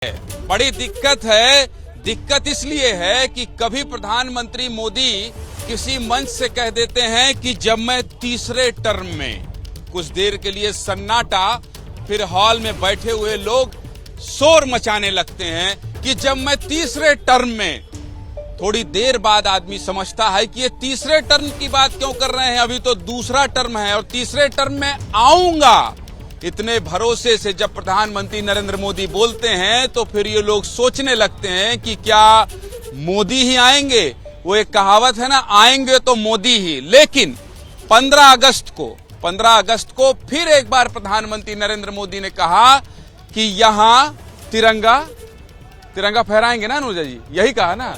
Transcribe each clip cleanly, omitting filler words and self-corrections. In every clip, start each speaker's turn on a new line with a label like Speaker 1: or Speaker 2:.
Speaker 1: बड़ी दिक्कत है। दिक्कत इसलिए है कि कभी प्रधानमंत्री मोदी किसी मंच से कह देते हैं कि जब मैं तीसरे टर्म में, कुछ देर के लिए सन्नाटा, फिर हॉल में बैठे हुए लोग शोर मचाने लगते हैं कि जब मैं तीसरे टर्म में। थोड़ी देर बाद आदमी समझता है कि ये तीसरे टर्म की बात क्यों कर रहे हैं, अभी तो दूसरा टर्म है और तीसरे टर्म में आऊंगा। इतने भरोसे से जब प्रधानमंत्री नरेंद्र मोदी बोलते हैं तो फिर ये लोग सोचने लगते हैं कि क्या मोदी ही आएंगे। वो एक कहावत है ना, आएंगे तो मोदी ही। लेकिन 15 अगस्त को फिर एक बार प्रधानमंत्री नरेंद्र मोदी ने कहा कि यहां तिरंगा फहराएंगे ना अनुजा जी, यही कहा ना,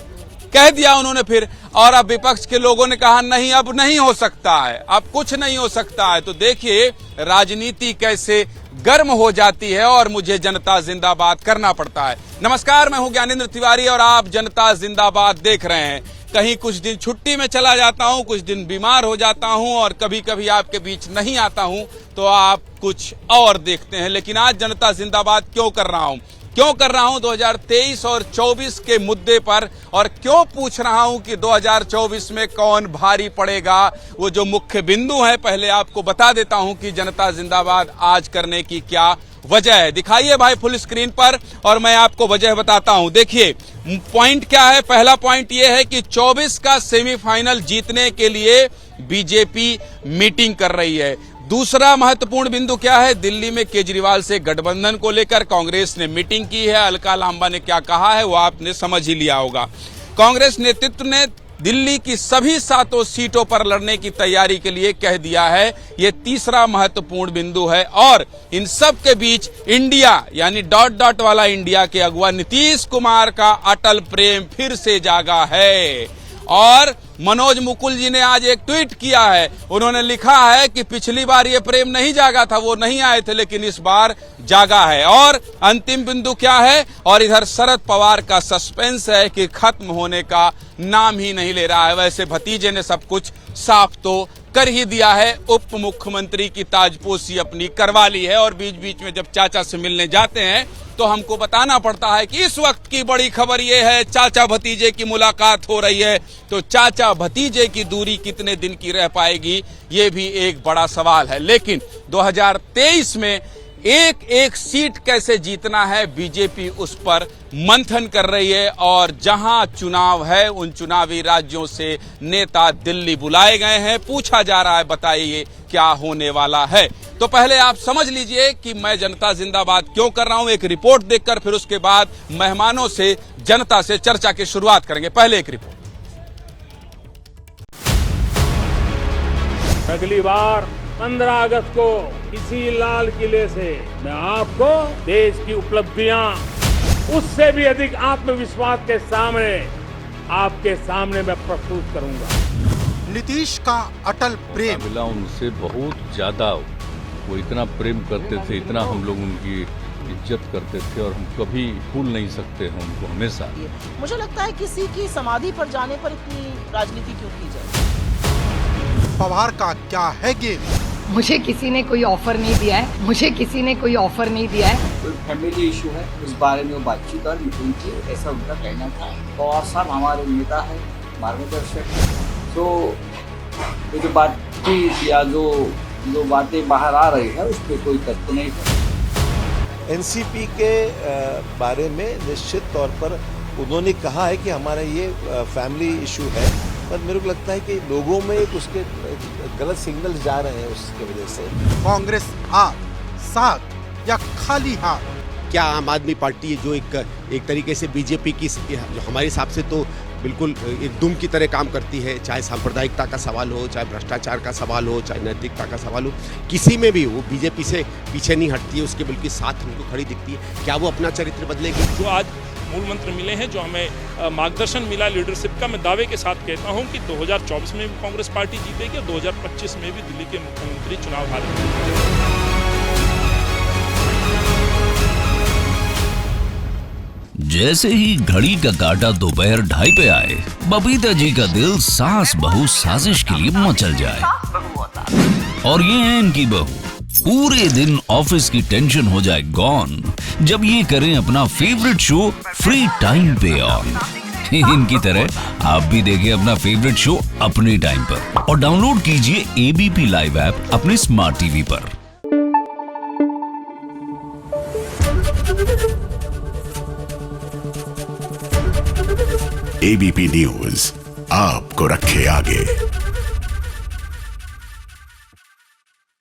Speaker 1: कह दिया उन्होंने फिर। और अब विपक्ष के लोगों ने कहा नहीं, अब नहीं हो सकता है, अब कुछ नहीं हो सकता है। तो देखिए राजनीति कैसे गर्म हो जाती है और मुझे जनता जिंदाबाद करना पड़ता है। नमस्कार, मैं हूं ज्ञानेंद्र तिवारी और आप जनता जिंदाबाद देख रहे हैं। कहीं कुछ दिन छुट्टी में चला जाता हूं, कुछ दिन बीमार हो जाता हूं और कभी कभी आपके बीच नहीं आता हूं तो आप कुछ और देखते हैं। लेकिन आज जनता जिंदाबाद क्यों कर रहा हूं 2023 और 24 के मुद्दे पर, और क्यों पूछ रहा हूं कि 2024 में कौन भारी पड़ेगा, वो जो मुख्य बिंदु है पहले आपको बता देता हूं कि जनता जिंदाबाद आज करने की क्या वजह है। दिखाइए भाई फुल स्क्रीन पर और मैं आपको वजह बताता हूं। देखिए पॉइंट क्या है। पहला पॉइंट यह है कि 24 का सेमीफाइनल जीतने के लिए बीजेपी मीटिंग कर रही है। दूसरा महत्वपूर्ण बिंदु क्या है, दिल्ली में केजरीवाल से गठबंधन को लेकर कांग्रेस ने मीटिंग की है। अलका लांबा ने क्या कहा है वो आपने समझ ही लिया होगा। कांग्रेस नेतृत्व ने दिल्ली की सभी 7 सीटों पर लड़ने की तैयारी के लिए कह दिया है। ये तीसरा महत्वपूर्ण बिंदु है। और इन सब के बीच इंडिया यानी ... वाला इंडिया के अगुवा नीतीश कुमार का अटल प्रेम फिर से जागा है। और मनोज मुकुल जी ने आज एक ट्वीट किया है। उन्होंने लिखा है कि पिछली बार ये प्रेम नहीं जागा था, वो नहीं आए थे, लेकिन इस बार जागा है। और अंतिम बिंदु क्या है, और इधर शरद पवार का सस्पेंस है कि खत्म होने का नाम ही नहीं ले रहा है। वैसे भतीजे ने सब कुछ साफ तो कर ही दिया है, उप मुख्यमंत्री की ताजपोशी अपनी करवा ली है। और बीच बीच में जब चाचा से मिलने जाते हैं तो हमको बताना पड़ता है कि इस वक्त की बड़ी खबर यह है, चाचा भतीजे की मुलाकात हो रही है। तो चाचा भतीजे की दूरी कितने दिन की रह पाएगी, ये भी एक बड़ा सवाल है। लेकिन 2023 में एक सीट कैसे जीतना है, बीजेपी उस पर मंथन कर रही है। और जहां चुनाव है उन चुनावी राज्यों से नेता दिल्ली बुलाए गए हैं। पूछा जा रहा है बताइए क्या होने वाला है। तो पहले आप समझ लीजिए कि मैं जनता जिंदाबाद क्यों कर रहा हूं, एक रिपोर्ट देखकर, फिर उसके बाद मेहमानों से, जनता से चर्चा की शुरुआत करेंगे। पहले एक रिपोर्ट।
Speaker 2: अगली बार 15 अगस्त को इसी लाल किले से मैं आपको देश की उपलब्धियां उससे भी अधिक आत्मविश्वास के सामने आपके सामने मैं प्रस्तुत करूंगा।
Speaker 3: नीतीश का अटल प्रेम,
Speaker 4: मिला उनसे बहुत ज्यादा, वो इतना प्रेम करते थे, इतना हम लोग उनकी इज्जत करते थे और हम कभी भूल नहीं सकते हैं उनको हमेशा।
Speaker 5: मुझे लगता है किसी की समाधि पर जाने पर इतनी राजनीति क्यों की जाए।
Speaker 3: पवार का क्या है गेम।
Speaker 6: मुझे किसी ने कोई ऑफर नहीं दिया है,
Speaker 7: कोई फैमिली इशू है, उस बारे में वो बातचीत और मीटिंग की, ऐसा उनका कहना था। पवार साहब हमारे नेता है, मार्गदर्शक। तो ये जो बातचीत या जो बातें बाहर आ रही है उस पर कोई तथ्य नहीं है।
Speaker 8: एनसीपी के बारे में निश्चित तौर पर उन्होंने कहा है कि हमारा ये फैमिली इशू है, पर मेरे को लगता है कि लोगों में एक उसके गलत सिग्नल जा रहे हैं, उसकी वजह से।
Speaker 3: कांग्रेस साथ या खाली हाथ।
Speaker 9: क्या आम आदमी पार्टी जो एक तरीके से बीजेपी की, जो हमारे हिसाब से तो बिल्कुल एक दुम की तरह काम करती है, चाहे सांप्रदायिकता का सवाल हो, चाहे भ्रष्टाचार का सवाल हो, चाहे नैतिकता का सवाल हो, किसी में भी वो बीजेपी से पीछे नहीं हटती है, उसके बिल्कुल साथ हमको खड़ी दिखती है। क्या वो अपना चरित्र बदलेगी?
Speaker 2: जो आज मूल मंत्र मिले हैं, जो हमें मार्गदर्शन मिला लीडरशिप का, मैं दावे के साथ कहता हूं कि 2024 में भी कांग्रेस पार्टी जीतेगी और 2025 में भी दिल्ली के मुख्यमंत्री चुनाव हारेंगे।
Speaker 10: जैसे ही घड़ी का काटा दोपहर 2:30 पे आए, बबीता जी का दिल सास बहू साजिश के लिए मचल जाए। और ये है इनकी बहू, पूरे दिन ऑफिस की टेंशन हो जाए गॉन जब ये करें अपना फेवरेट शो फ्री टाइम पे ऑन। इनकी तरह आप भी देखें अपना फेवरेट शो अपने टाइम पर और डाउनलोड कीजिए एबीपी लाइव ऐप अपने स्मार्ट टीवी पर।
Speaker 11: एबीपी न्यूज आपको रखे आगे।